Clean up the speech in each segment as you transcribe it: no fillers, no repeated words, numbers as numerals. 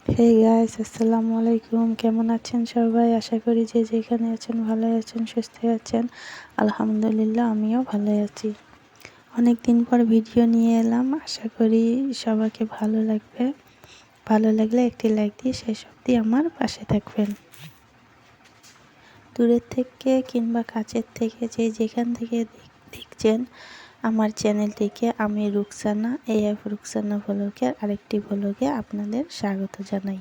Hey guys, আসসালামু আলাইকুম। কেমন আছেন সবাই? আশা করি যে যেখানে আছেন ভালো আছেন, সুস্থ আছেন। আলহামদুলিল্লাহ, আমিও ভালো আছি। অনেক দিন পর ভিডিও নিয়ে এলাম। আশা করি সবাইকে ভালো লাগবে। ভালো লাগলে একটি লাইক দিয়ে শেষ অবধি আমার পাশে থাকবেন। দূরের থেকে কিংবা কাছের থেকে যে যেখান থেকে দেখছেন আমার চ্যানেলটিকে, আমি রুকসানা, এএফ রুকসানা ভ্লগের আরেকটি ভ্লগে আপনাদের স্বাগত জানাই।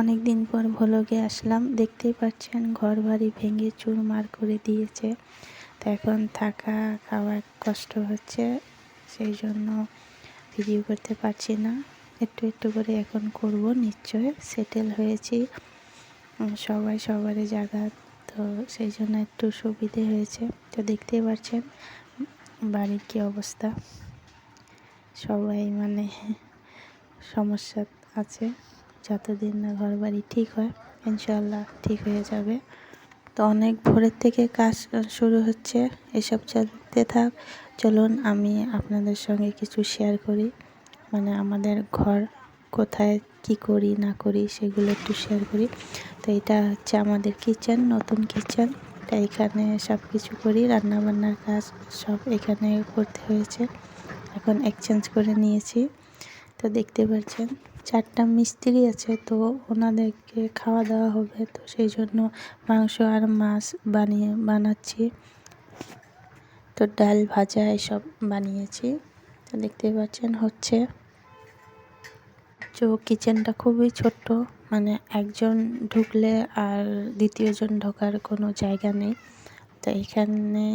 অনেক দিন পর ভ্লগে আসলাম। দেখতেই পাচ্ছেন ঘর বাড়ি ভেঙে চুরমার করে দিয়েছে। তো এখন থাকা খাওয়া কষ্ট হচ্ছে, সেই জন্য ভিডিও করতে পারছি না। একটু একটু করে এখন করব। নিশ্চয় সেটেল হয়েছি, সবাই সবারই জায়গা, তো সেই জন্য একটু সুবিধে হয়েছে। তো দেখতেই পাচ্ছেন বাড়ির কী অবস্থা। সবাই সমস্যা আছে। যতদিন না ঘর বাড়ি ঠিক হয়, ইনশাআল্লাহ ঠিক হয়ে যাবে। তো অনেক ভোরের থেকে কাজ শুরু হচ্ছে। এসব চলতে থাক। চলুন আমি আপনাদের সঙ্গে কিছু শেয়ার করি, আমাদের ঘর কোথায় কি করি না করি সেগুলো একটু শেয়ার করি। তো এটা হচ্ছে আমাদের কিচেন, নতুন কিচেন। তো এখানে সব কিছু করি, রান্নাবান্নার কাজ সব এখানে করতে হয়েছে। এখন এক্সচেঞ্জ করে নিয়েছি। তো দেখতে পাচ্ছেন 4টা মিস্ত্রি আছে, তো ওনাদেরকে খাওয়া দাওয়া হবে, তো সেই জন্য মাংস আর মাছ বানাচ্ছি। তো ডাল ভাজা এসব বানিয়েছি। তো দেখতে পাচ্ছেন হচ্ছে। তো কিচেনটা খুবই ছোট্ট, একজন ঢুকলে আর দ্বিতীয়জন ঢোকার কোনো জায়গা নেই। তো এখানে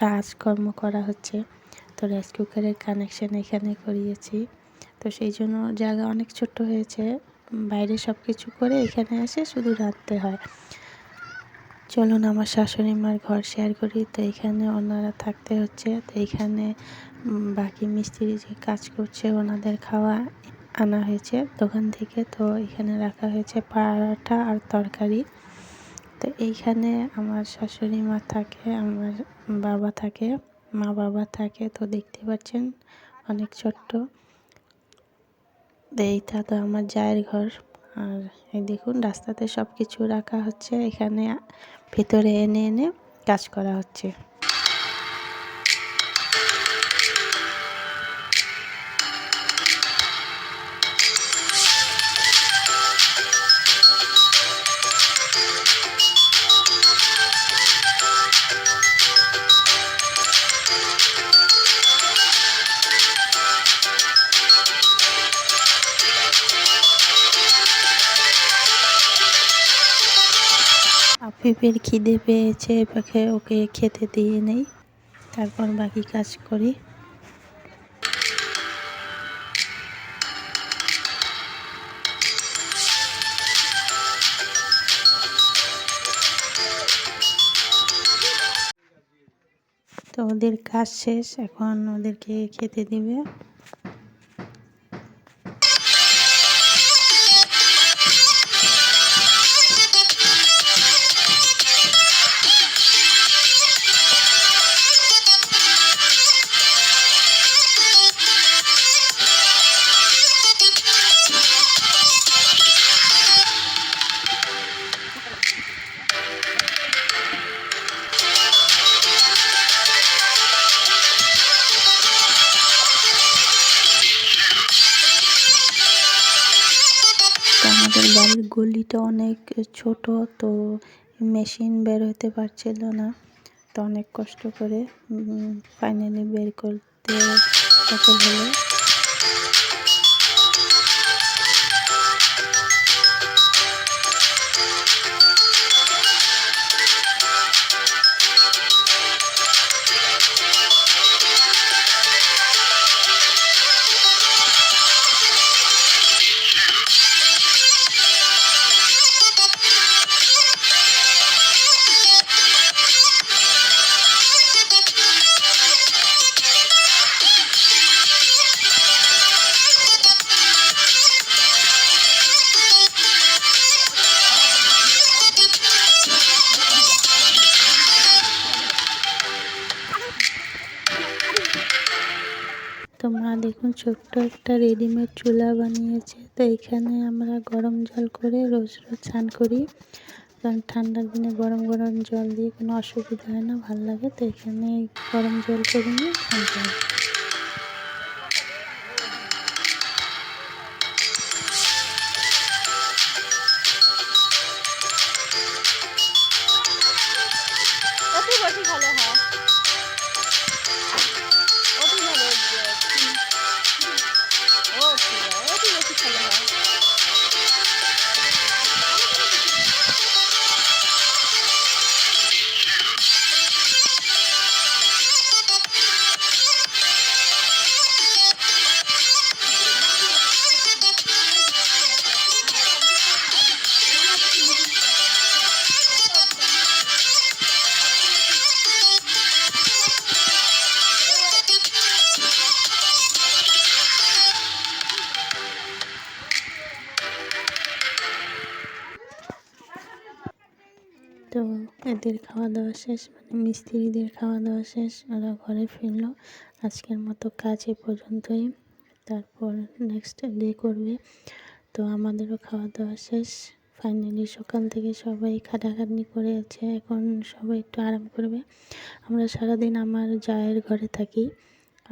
কাজকর্ম করা হচ্ছে। তো রাইস কুকারের কানেকশান এখানে করিয়েছি। তো সেই জন্য জায়গা অনেক ছোট্ট হয়েছে। বাইরে সব কিছু করে এখানে এসে শুধু রাঁধতে হয়। চলুন আমার শাশুড়ি মার ঘর শেয়ার করি। তো এখানে ওনারা থাকতে হচ্ছে। তো এখানে বাকি মিস্ত্রি যে কাজ করছে ওনাদের খাওয়া আনা হয়েছে দোকান থেকে। তো এখানে রাখা হয়েছে পরাঠা আর তরকারি। তো এইখানে আমার শাশুড়ি মা থাকে, আমার বাবা থাকে, মা বাবা থাকে। তো দেখতে পাচ্ছেন অনেক ছোট্ট। এইটা তো আমার জায়ের ঘর। আর এই দেখুন রাস্তাতে সব কিছু রাখা হচ্ছে, এখানে ভেতরে এনে এনে কাজ করা হচ্ছে। আফিফের খিদে পেয়েছে, ওকে খেতে দিয়ে নেই, তারপর বাকি কাজ করি। তো ওদের কাজ শেষ, এখন ওদেরকে খেতে দিবে। আমাদের বাড়ির গলিটা অনেক ছোট, তো মেশিন বের হতে পারছিল না। তো অনেক কষ্ট করে ফাইনালি বের করতে সফল হলো। দেখুন ছোট্ট একটা রেডিমেড চুলা বানিয়েছে। তো এখানে আমরা গরম জল করে রোজ রোজ স্নান করি, কারণ ঠান্ডার দিনে গরম গরম জল দিয়ে কোনো অসুবিধা হয় না, ভালো লাগে। তো এখানে গরম জল করে নিয়ে স্নান করি। তো এদের খাওয়া দাওয়া শেষ, মানে মিস্ত্রিদের খাওয়া দাওয়া শেষ, ওরা ঘরে ফিরলো। আজকের মতো কাজ এ পর্যন্তই, তারপর নেক্সট ডে করবে। তো আমাদেরও খাওয়া দাওয়া শেষ। ফাইনালি সকাল থেকে সবাই খাটাখাটনি করেছে, এখন সবাই একটু আরাম করবে। আমরা সারাদিন আমার জায়ের ঘরে থাকি,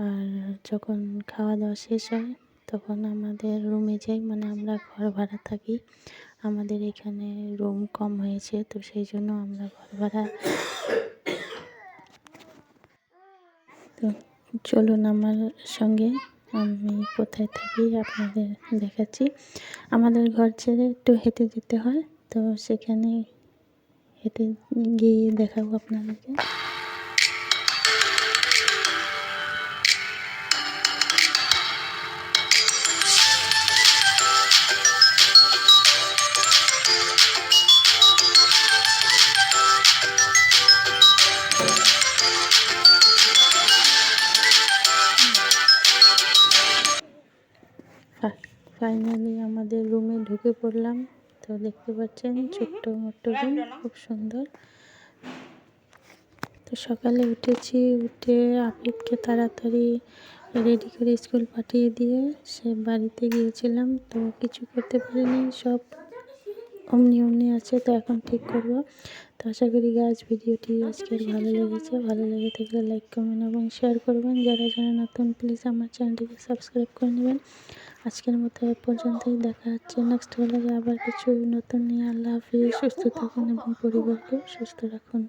আর যখন খাওয়া দাওয়া শেষ হয় তখন আমাদের রুমে যাই, মানে আমরা ঘর ভাড়া থাকি। আমাদের এখানে রুম কম হয়েছে, তো সেই জন্য আমরা ঘর ভাড়া। তো চলুন আমার সঙ্গে, আমি কোথায় থাকি আপনাদের দেখাচ্ছি। আমাদের ঘর ছেড়ে একটু হেঁটে যেতে হয়, তো সেখানে হেঁটে গিয়ে দেখাবো আপনাদেরকে। ফাইনালি আমাদের রুমে ঢুকে পড়লাম। তো দেখতে পাচ্ছেন ছোট্ট মোট্ট রুম, খুব সুন্দর। তো সকালে উঠেছি, উঠে আবিরকে তাড়াতাড়ি রেডি করে স্কুল পাঠিয়ে দিয়ে সে বাড়িতে গিয়েছিলাম। তো কিছু করতে পারিনি, সব অমনি আছে। তো এখন ঠিক করব। তো আশা করি গাছ ভিডিওটি আজকের ভালো লেগেছে, ভালো লেগে থাকলে লাইক কমেন্ট এবং শেয়ার করবেন। যারা যারা নতুন প্লিজ আমার চ্যানেলটিকে সাবস্ক্রাইব করে নেবেন। আজকের মতো এ পর্যন্তই, দেখা হচ্ছে নেক্সট ব্লগে আবার কিছু নতুন নিয়ে। আল্লাহ হাফিজ, সুস্থ থাকুন এবং পরিবারকে সুস্থ রাখুন।